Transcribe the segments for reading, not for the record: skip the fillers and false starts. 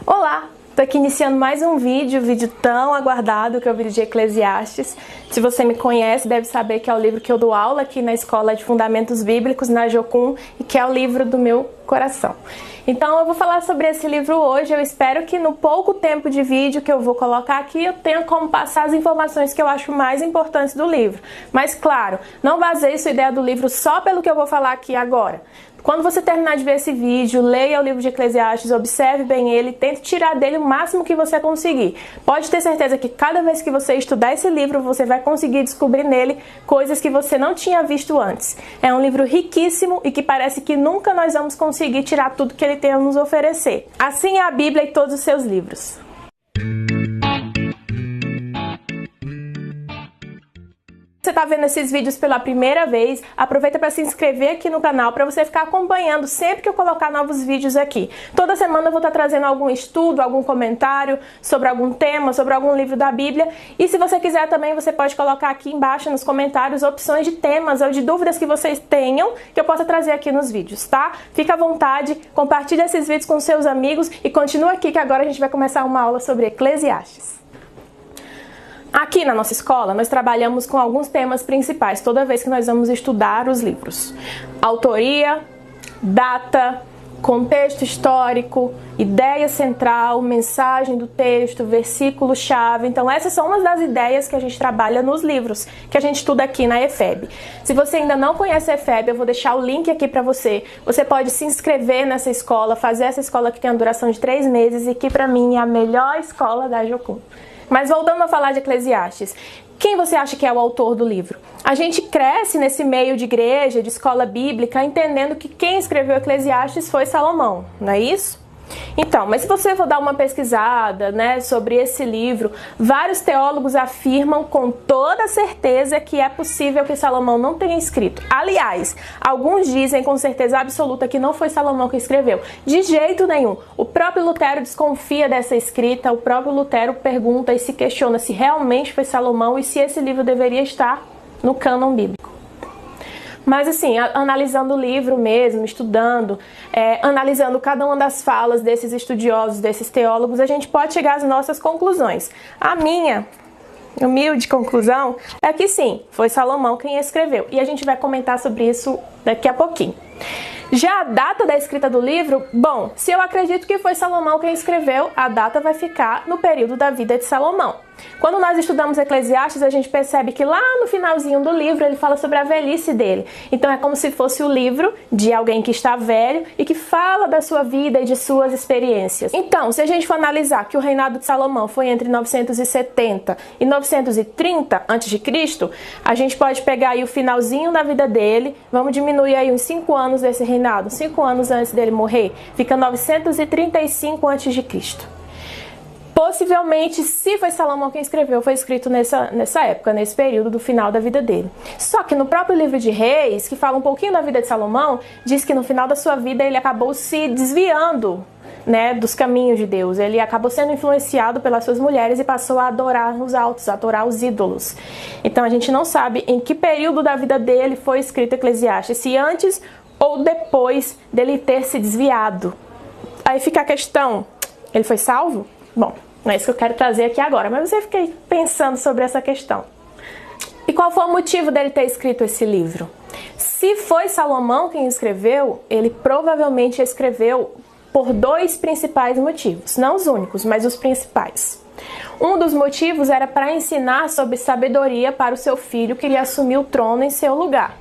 Olá! Estou aqui iniciando mais um vídeo tão aguardado que é o vídeo de Eclesiastes. Se você me conhece, deve saber que é o livro que eu dou aula aqui na Escola de Fundamentos Bíblicos, na Jocum, e que é o livro do meu coração. Então eu vou falar sobre esse livro hoje. Eu espero que no pouco tempo de vídeo que eu vou colocar aqui, eu tenha como passar as informações que eu acho mais importantes do livro. Mas claro, não baseie sua ideia do livro só pelo que eu vou falar aqui agora. Quando você terminar de ver esse vídeo, leia o livro de Eclesiastes, observe bem ele, tente tirar dele o máximo que você conseguir. Pode ter certeza que cada vez que você estudar esse livro, você vai conseguir descobrir nele coisas que você não tinha visto antes. É um livro riquíssimo e que parece que nunca nós vamos conseguir tirar tudo que ele tem a nos oferecer. Assim é a Bíblia e todos os seus livros. Se você está vendo esses vídeos pela primeira vez, aproveita para se inscrever aqui no canal para você ficar acompanhando sempre que eu colocar novos vídeos aqui. Toda semana eu vou estar trazendo algum estudo, algum comentário sobre algum tema, sobre algum livro da Bíblia. E se você quiser também, você pode colocar aqui embaixo nos comentários opções de temas ou de dúvidas que vocês tenham que eu possa trazer aqui nos vídeos, tá? Fica à vontade, compartilhe esses vídeos com seus amigos e continua aqui que agora a gente vai começar uma aula sobre Eclesiastes. Aqui na nossa escola, nós trabalhamos com alguns temas principais toda vez que nós vamos estudar os livros. Autoria, data, contexto histórico, ideia central, mensagem do texto, versículo-chave. Então essas são umas das ideias que a gente trabalha nos livros, que a gente estuda aqui na EFEB. Se você ainda não conhece a EFEB, eu vou deixar o link aqui para você. Você pode se inscrever nessa escola, fazer essa escola que tem a duração de 3 meses e que para mim é a melhor escola da Jocum. Mas voltando a falar de Eclesiastes, quem você acha que é o autor do livro? A gente cresce nesse meio de igreja, de escola bíblica, entendendo que quem escreveu Eclesiastes foi Salomão, não é isso? Então, mas se você for dar uma pesquisada, sobre esse livro, vários teólogos afirmam com toda certeza que é possível que Salomão não tenha escrito. Aliás, alguns dizem com certeza absoluta que não foi Salomão que escreveu. De jeito nenhum. O próprio Lutero desconfia dessa escrita, o próprio Lutero pergunta e se questiona se realmente foi Salomão e se esse livro deveria estar no cânon bíblico. Mas assim, analisando o livro mesmo, estudando, analisando cada uma das falas desses estudiosos, desses teólogos, a gente pode chegar às nossas conclusões. A minha humilde conclusão é que sim, foi Salomão quem escreveu. E a gente vai comentar sobre isso daqui a pouquinho. Já a data da escrita do livro, bom, se eu acredito que foi Salomão quem escreveu, a data vai ficar no período da vida de Salomão. Quando nós estudamos Eclesiastes, a gente percebe que lá no finalzinho do livro ele fala sobre a velhice dele. Então é como se fosse o livro de alguém que está velho e que fala da sua vida e de suas experiências. Então, se a gente for analisar que o reinado de Salomão foi entre 970 e 930 a.C., a gente pode pegar aí o finalzinho da vida dele, vamos diminuir aí uns 5 anos desse reinado, 5 anos antes dele morrer, fica 935 a.C. Possivelmente, se foi Salomão quem escreveu, foi escrito nessa época, nesse período do final da vida dele. Só que no próprio livro de Reis, que fala um pouquinho da vida de Salomão, diz que no final da sua vida ele acabou se desviando, dos caminhos de Deus. Ele acabou sendo influenciado pelas suas mulheres e passou a adorar os altos, a adorar os ídolos. Então a gente não sabe em que período da vida dele foi escrito Eclesiastes, se antes ou depois dele ter se desviado. Aí fica a questão, ele foi salvo? Bom, não é isso que eu quero trazer aqui agora, mas você fica pensando sobre essa questão. E qual foi o motivo dele ter escrito esse livro? Se foi Salomão quem escreveu, ele provavelmente escreveu por 2 principais motivos. Não os únicos, mas os principais. Um dos motivos era para ensinar sobre sabedoria para o seu filho que iria assumir o trono em seu lugar.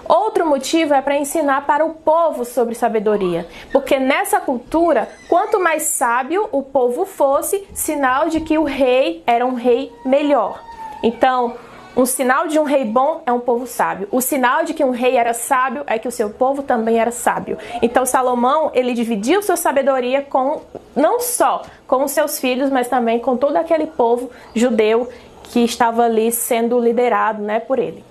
Outro motivo é para ensinar para o povo sobre sabedoria, porque nessa cultura, quanto mais sábio o povo fosse, sinal de que o rei era um rei melhor. Então, um sinal de um rei bom é um povo sábio. O sinal de que um rei era sábio é que o seu povo também era sábio. Então Salomão, ele dividiu sua sabedoria não só com os seus filhos, mas também com todo aquele povo judeu que estava ali sendo liderado, por ele.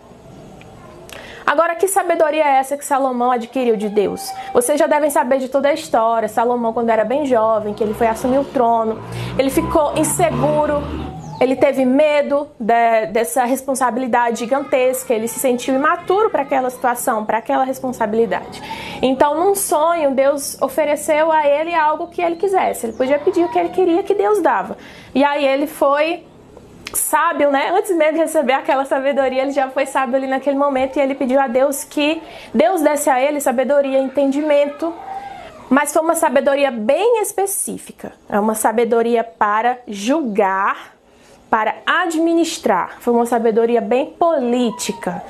Agora, que sabedoria é essa que Salomão adquiriu de Deus? Vocês já devem saber de toda a história. Salomão, quando era bem jovem, que ele foi assumir o trono, ele ficou inseguro Ele teve medo dessa responsabilidade gigantesca, ele se sentiu imaturo para aquela situação, para aquela responsabilidade. Então, num sonho, Deus ofereceu a ele algo que ele quisesse. Ele podia pedir o que ele queria, que Deus dava. E aí ele foi sábio, né? Antes mesmo de receber aquela sabedoria, ele já foi sábio ali naquele momento, e ele pediu a Deus que Deus desse a ele sabedoria, entendimento. Mas foi uma sabedoria bem específica. É uma sabedoria para julgar, para administrar. Foi uma sabedoria bem política.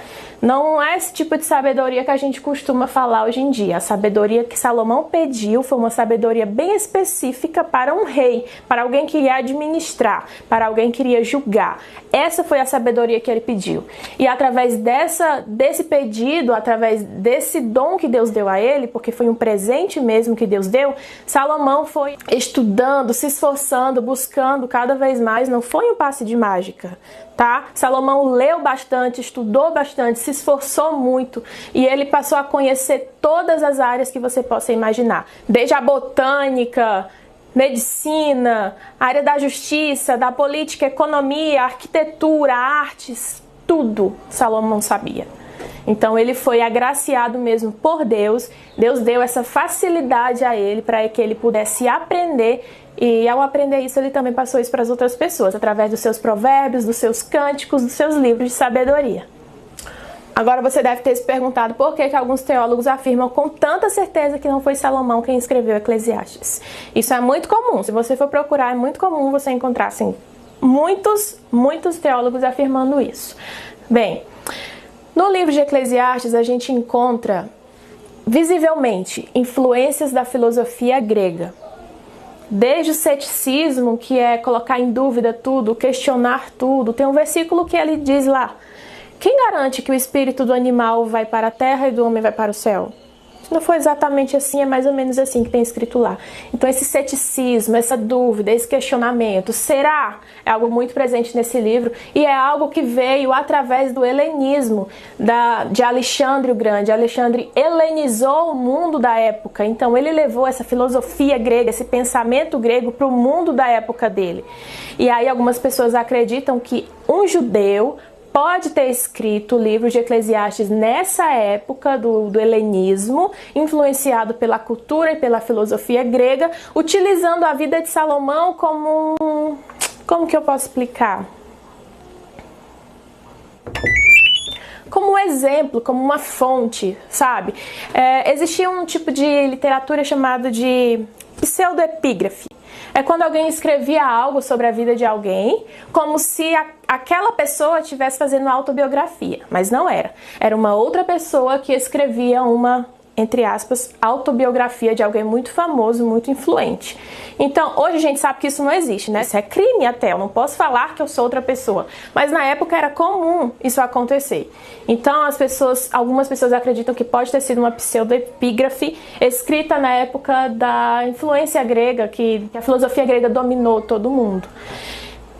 Não é esse tipo de sabedoria que a gente costuma falar hoje em dia. A sabedoria que Salomão pediu foi uma sabedoria bem específica para um rei, para alguém que iria administrar, para alguém que iria julgar. Essa foi a sabedoria que ele pediu. E através desse pedido, através desse dom que Deus deu a ele, porque foi um presente mesmo que Deus deu, Salomão foi estudando, se esforçando, buscando cada vez mais. Não foi um passe de mágica, tá? Salomão leu bastante, estudou bastante, se esforçou muito, e ele passou a conhecer todas as áreas que você possa imaginar, desde a botânica, medicina, área da justiça, da política, economia, arquitetura, artes, tudo Salomão sabia. Então ele foi agraciado mesmo por Deus. Deus deu essa facilidade a ele para que ele pudesse aprender, e ao aprender isso ele também passou isso para as outras pessoas, através dos seus provérbios, dos seus cânticos, dos seus livros de sabedoria. Agora você deve ter se perguntado por que alguns teólogos afirmam com tanta certeza que não foi Salomão quem escreveu Eclesiastes. Isso é muito comum. Se você for procurar, é muito comum você encontrar assim, muitos teólogos afirmando isso. Bem, no livro de Eclesiastes a gente encontra visivelmente influências da filosofia grega. Desde o ceticismo, que é colocar em dúvida tudo, questionar tudo. Tem um versículo que ele diz lá: quem garante que o espírito do animal vai para a terra e do homem vai para o céu? Se não for exatamente assim, é mais ou menos assim que tem escrito lá. Então esse ceticismo, essa dúvida, esse questionamento, será? É algo muito presente nesse livro, e é algo que veio através do helenismo de Alexandre o Grande. Alexandre helenizou o mundo da época, então ele levou essa filosofia grega, esse pensamento grego para o mundo da época dele. E aí algumas pessoas acreditam que um judeu pode ter escrito o livro de Eclesiastes nessa época do helenismo, influenciado pela cultura e pela filosofia grega, utilizando a vida de Salomão como que eu posso explicar? Como um exemplo, como uma fonte, sabe? Existia um tipo de literatura chamado de pseudoepígrafe. É quando alguém escrevia algo sobre a vida de alguém, como se aquela pessoa estivesse fazendo autobiografia, mas não era. Era uma outra pessoa que escrevia uma, entre aspas, autobiografia de alguém muito famoso, muito influente. Então, hoje a gente sabe que isso não existe, né? Isso é crime até, eu não posso falar que eu sou outra pessoa. Mas na época era comum isso acontecer. Então, algumas pessoas acreditam que pode ter sido uma pseudoepígrafe escrita na época da influência grega, que a filosofia grega dominou todo mundo.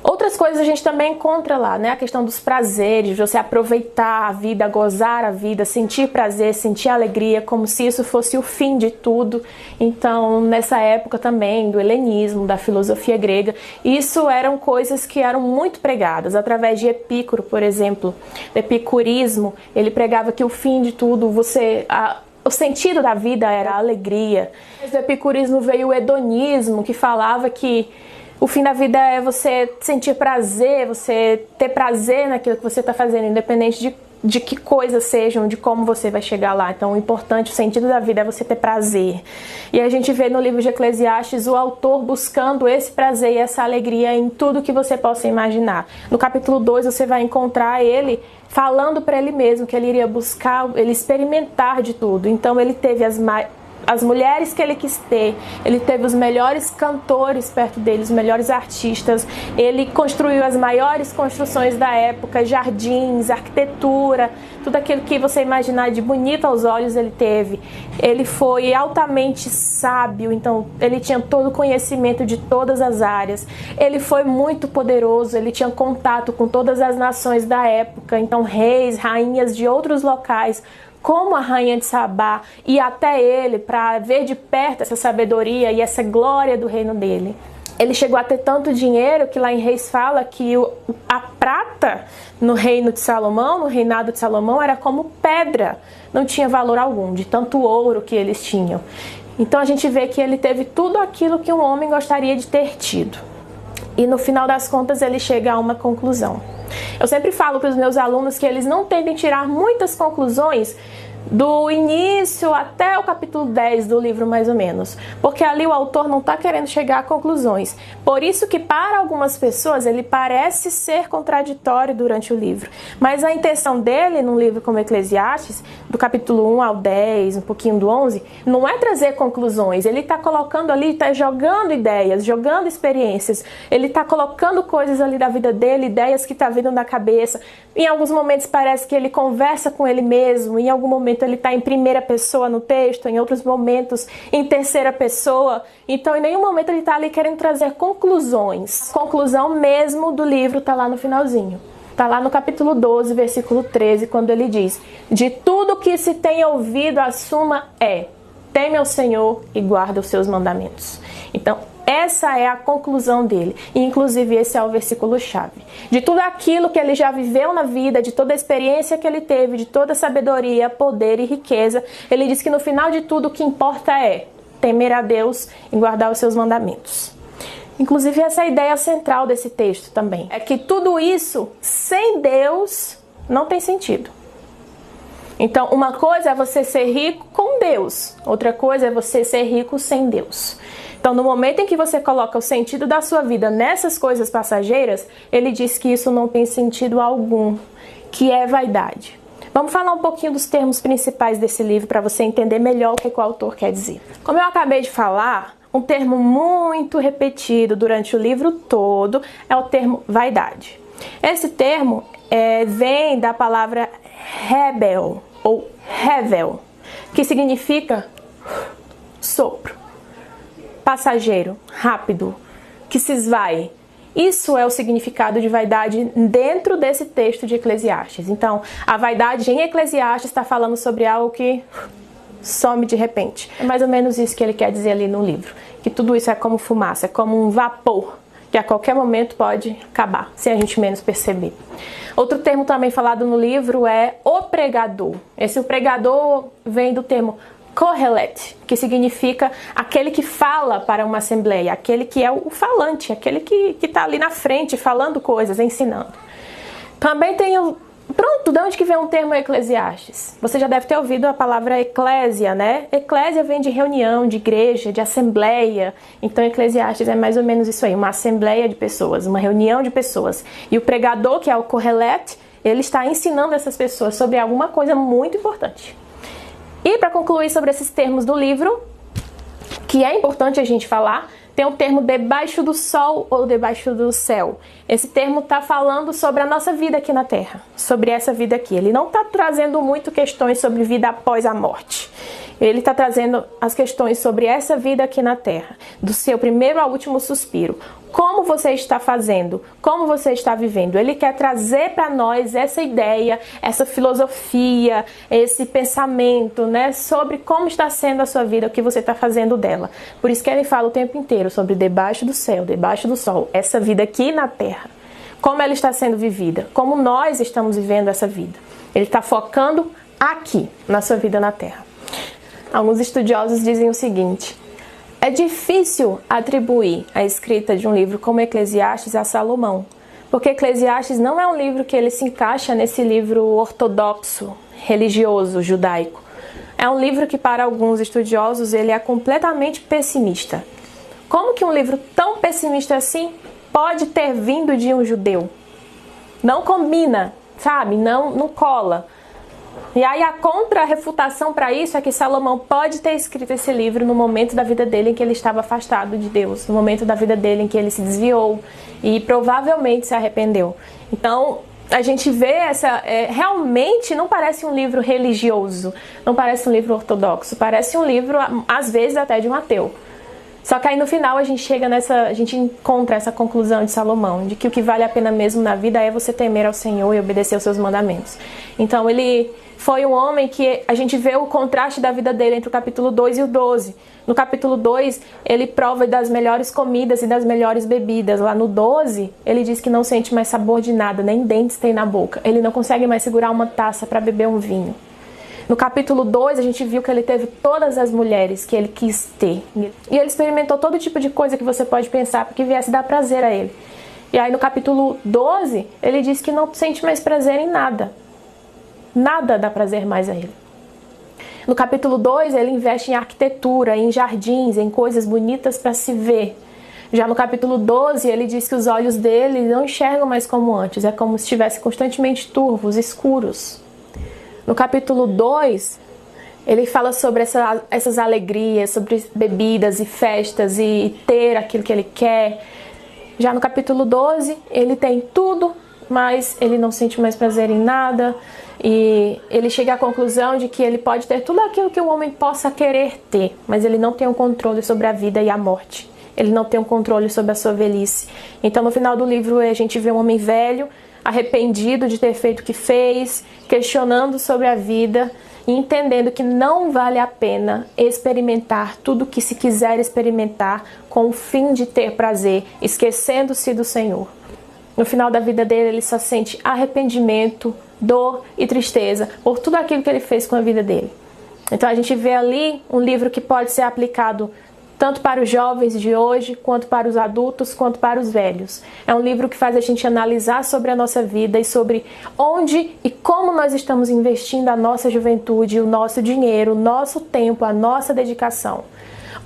Outras coisas a gente também encontra lá, né? A questão dos prazeres, de você aproveitar a vida, gozar a vida, sentir prazer, sentir alegria, como se isso fosse o fim de tudo. Então, nessa época também do helenismo, da filosofia grega, isso eram coisas que eram muito pregadas. Através de Epicuro, por exemplo, do epicurismo, ele pregava que o fim de tudo, o sentido da vida era a alegria. Do epicurismo veio o hedonismo, que falava que o fim da vida é você sentir prazer, você ter prazer naquilo que você está fazendo, independente de que coisas sejam, de como você vai chegar lá. Então, o importante, o sentido da vida é você ter prazer. E a gente vê no livro de Eclesiastes o autor buscando esse prazer e essa alegria em tudo que você possa imaginar. No capítulo 2, você vai encontrar ele falando para ele mesmo que ele iria buscar, ele experimentar de tudo. Então, ele teve as mulheres que ele quis ter, ele teve os melhores cantores perto dele, os melhores artistas, ele construiu as maiores construções da época, jardins, arquitetura, tudo aquilo que você imaginar de bonito aos olhos ele teve. Ele foi altamente sábio, então ele tinha todo o conhecimento de todas as áreas. Ele foi muito poderoso, ele tinha contato com todas as nações da época, então reis, rainhas de outros locais, como a rainha de Sabá, e até ele para ver de perto essa sabedoria e essa glória do reino dele. Ele chegou a ter tanto dinheiro que lá em Reis fala que a prata no reino de Salomão, no reinado de Salomão, era como pedra. Não tinha valor algum, de tanto ouro que eles tinham. Então a gente vê que ele teve tudo aquilo que um homem gostaria de ter tido. E no final das contas ele chega a uma conclusão. Eu sempre falo para os meus alunos que eles não tentem tirar muitas conclusões do início até o capítulo 10 do livro, mais ou menos, porque ali o autor não está querendo chegar a conclusões. Por isso que para algumas pessoas ele parece ser contraditório durante o livro, mas a intenção dele num livro como Eclesiastes, do capítulo 1 ao 10, um pouquinho do 11, não é trazer conclusões. Ele está colocando ali, está jogando ideias, jogando experiências, ele está colocando coisas ali da vida dele, ideias que está vindo na cabeça. Em alguns momentos parece que ele conversa com ele mesmo, em algum momento ele está em primeira pessoa no texto, em outros momentos em terceira pessoa. Então em nenhum momento ele está ali querendo trazer conclusões. A conclusão mesmo do livro está lá no finalzinho. Está lá no capítulo 12, versículo 13, quando ele diz: de tudo que se tem ouvido, a suma é: teme ao Senhor e guarda os seus mandamentos. Então essa é a conclusão dele, e inclusive esse é o versículo-chave. De tudo aquilo que ele já viveu na vida, de toda a experiência que ele teve, de toda a sabedoria, poder e riqueza, ele diz que no final de tudo o que importa é temer a Deus e guardar os seus mandamentos. Inclusive essa é a ideia central desse texto também. É que tudo isso, sem Deus, não tem sentido. Então uma coisa é você ser rico com Deus, outra coisa é você ser rico sem Deus. Então, no momento em que você coloca o sentido da sua vida nessas coisas passageiras, ele diz que isso não tem sentido algum, que é vaidade. Vamos falar um pouquinho dos termos principais desse livro para você entender melhor o que o autor quer dizer. Como eu acabei de falar, um termo muito repetido durante o livro todo é o termo vaidade. Esse termo vem da palavra rebel ou revel, que significa sopro, passageiro, rápido, que se esvai. Isso é o significado de vaidade dentro desse texto de Eclesiastes. Então, a vaidade em Eclesiastes está falando sobre algo que some de repente. É mais ou menos isso que ele quer dizer ali no livro. Que tudo isso é como fumaça, é como um vapor, que a qualquer momento pode acabar, se a gente menos perceber. Outro termo também falado no livro é o pregador. Esse o pregador vem do termo Kohelet, que significa aquele que fala para uma assembleia, aquele que é o falante, aquele que está ali na frente falando coisas, ensinando. Também tem o... Pronto, de onde que vem o termo Eclesiastes? Você já deve ter ouvido a palavra eclésia, né? Eclésia vem de reunião, de igreja, de assembleia. Então Eclesiastes é mais ou menos isso aí, uma assembleia de pessoas, uma reunião de pessoas. E o pregador, que é o Kohelet, ele está ensinando essas pessoas sobre alguma coisa muito importante. E para concluir sobre esses termos do livro, que é importante a gente falar, tem o termo debaixo do sol ou debaixo do céu. Esse termo está falando sobre a nossa vida aqui na Terra, sobre essa vida aqui. Ele não está trazendo muito questões sobre vida após a morte. Ele está trazendo as questões sobre essa vida aqui na Terra, do seu primeiro ao último suspiro. Como você está fazendo? Como você está vivendo? Ele quer trazer para nós essa ideia, essa filosofia, esse pensamento, né, sobre como está sendo a sua vida, o que você está fazendo dela. Por isso que ele fala o tempo inteiro sobre debaixo do céu, debaixo do sol, essa vida aqui na Terra. Como ela está sendo vivida, como nós estamos vivendo essa vida. Ele está focando aqui, na sua vida na Terra. Alguns estudiosos dizem o seguinte: é difícil atribuir a escrita de um livro como Eclesiastes a Salomão, porque Eclesiastes não é um livro que ele se encaixa nesse livro ortodoxo, religioso, judaico. É um livro que para alguns estudiosos ele é completamente pessimista. Como que um livro tão pessimista assim pode ter vindo de um judeu? Não combina, sabe? Não cola. E aí a contra-refutação para isso é que Salomão pode ter escrito esse livro no momento da vida dele em que ele estava afastado de Deus, no momento da vida dele em que ele se desviou e provavelmente se arrependeu. Então a gente vê realmente não parece um livro religioso, não parece um livro ortodoxo, parece um livro às vezes até de um ateu. Só que aí no final a gente encontra essa conclusão de Salomão, de que o que vale a pena mesmo na vida é você temer ao Senhor e obedecer aos seus mandamentos. Então ele Foi um homem que a gente vê o contraste da vida dele entre o capítulo 2 e o 12. No capítulo 2, ele prova das melhores comidas e das melhores bebidas. Lá no 12, ele diz que não sente mais sabor de nada, nem dentes tem na boca. Ele não consegue mais segurar uma taça para beber um vinho. No capítulo 2, a gente viu que ele teve todas as mulheres que ele quis ter. E ele experimentou todo tipo de coisa que você pode pensar, porque viesse dar prazer a ele. E aí no capítulo 12, ele diz que não sente mais prazer em nada. Nada dá prazer mais a ele. No capítulo 2, ele investe em arquitetura, em jardins, em coisas bonitas para se ver. Já no capítulo 12, ele diz que os olhos dele não enxergam mais como antes. É como se estivessem constantemente turvos, escuros. No capítulo 2, ele fala sobre essas alegrias, sobre bebidas e festas e ter aquilo que ele quer. Já no capítulo 12, ele tem tudo, mas ele não sente mais prazer em nada. E ele chega à conclusão de que ele pode ter tudo aquilo que o homem possa querer ter, mas ele não tem um controle sobre a vida e a morte. Ele não tem um controle sobre a sua velhice. Então, no final do livro, a gente vê um homem velho, arrependido de ter feito o que fez, questionando sobre a vida e entendendo que não vale a pena experimentar tudo o que se quiser experimentar com o fim de ter prazer, esquecendo-se do Senhor. No final da vida dele, ele só sente arrependimento, dor e tristeza por tudo aquilo que ele fez com a vida dele. Então a gente vê ali um livro que pode ser aplicado tanto para os jovens de hoje, quanto para os adultos, quanto para os velhos. É um livro que faz a gente analisar sobre a nossa vida e sobre onde e como nós estamos investindo a nossa juventude, o nosso dinheiro, o nosso tempo, a nossa dedicação.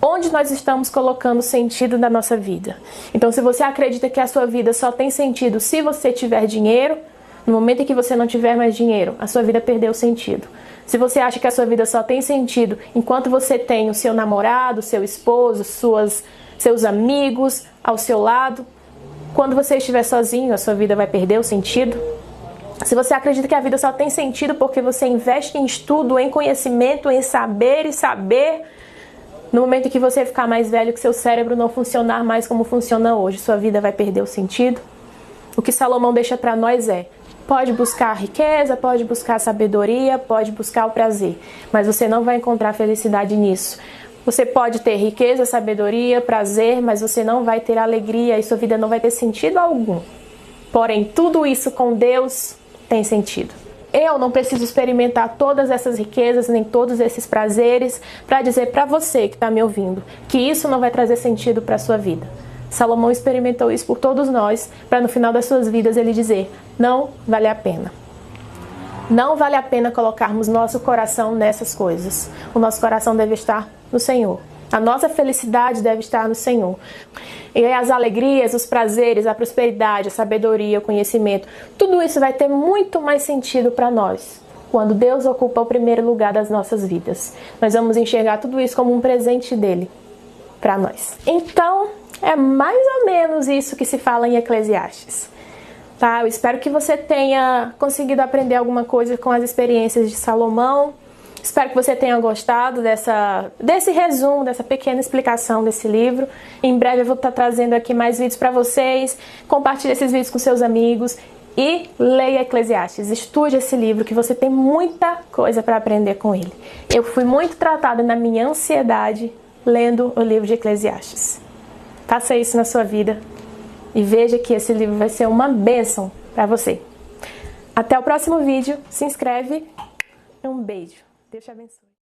Onde nós estamos colocando sentido na nossa vida. Então, se você acredita que a sua vida só tem sentido se você tiver dinheiro, no momento em que você não tiver mais dinheiro, a sua vida perdeu sentido. Se você acha que a sua vida só tem sentido enquanto você tem o seu namorado, seu esposo, seus amigos ao seu lado, quando você estiver sozinho, a sua vida vai perder o sentido. Se você acredita que a vida só tem sentido porque você investe em estudo, em conhecimento, em saber e saber, no momento em que você ficar mais velho, que seu cérebro não funcionar mais como funciona hoje, sua vida vai perder o sentido. O que Salomão deixa para nós é: pode buscar riqueza, pode buscar sabedoria, pode buscar o prazer, mas você não vai encontrar felicidade nisso. Você pode ter riqueza, sabedoria, prazer, mas você não vai ter alegria e sua vida não vai ter sentido algum. Porém, tudo isso com Deus tem sentido. Eu não preciso experimentar todas essas riquezas, nem todos esses prazeres, para dizer para você que está me ouvindo que isso não vai trazer sentido para a sua vida. Salomão experimentou isso por todos nós, para no final das suas vidas ele dizer: não vale a pena. Não vale a pena colocarmos nosso coração nessas coisas. O nosso coração deve estar no Senhor. A nossa felicidade deve estar no Senhor. E aí as alegrias, os prazeres, a prosperidade, a sabedoria, o conhecimento, tudo isso vai ter muito mais sentido para nós quando Deus ocupa o primeiro lugar das nossas vidas. Nós vamos enxergar tudo isso como um presente dele para nós. Então, é mais ou menos isso que se fala em Eclesiastes. Tá? Eu espero que você tenha conseguido aprender alguma coisa com as experiências de Salomão. Espero que você tenha gostado desse resumo, dessa pequena explicação desse livro. Em breve eu vou estar trazendo aqui mais vídeos para vocês. Compartilhe esses vídeos com seus amigos e leia Eclesiastes. Estude esse livro que você tem muita coisa para aprender com ele. Eu fui muito tratada na minha ansiedade lendo o livro de Eclesiastes. Faça isso na sua vida e veja que esse livro vai ser uma bênção para você. Até o próximo vídeo. Se inscreve e um beijo. Deus te abençoe.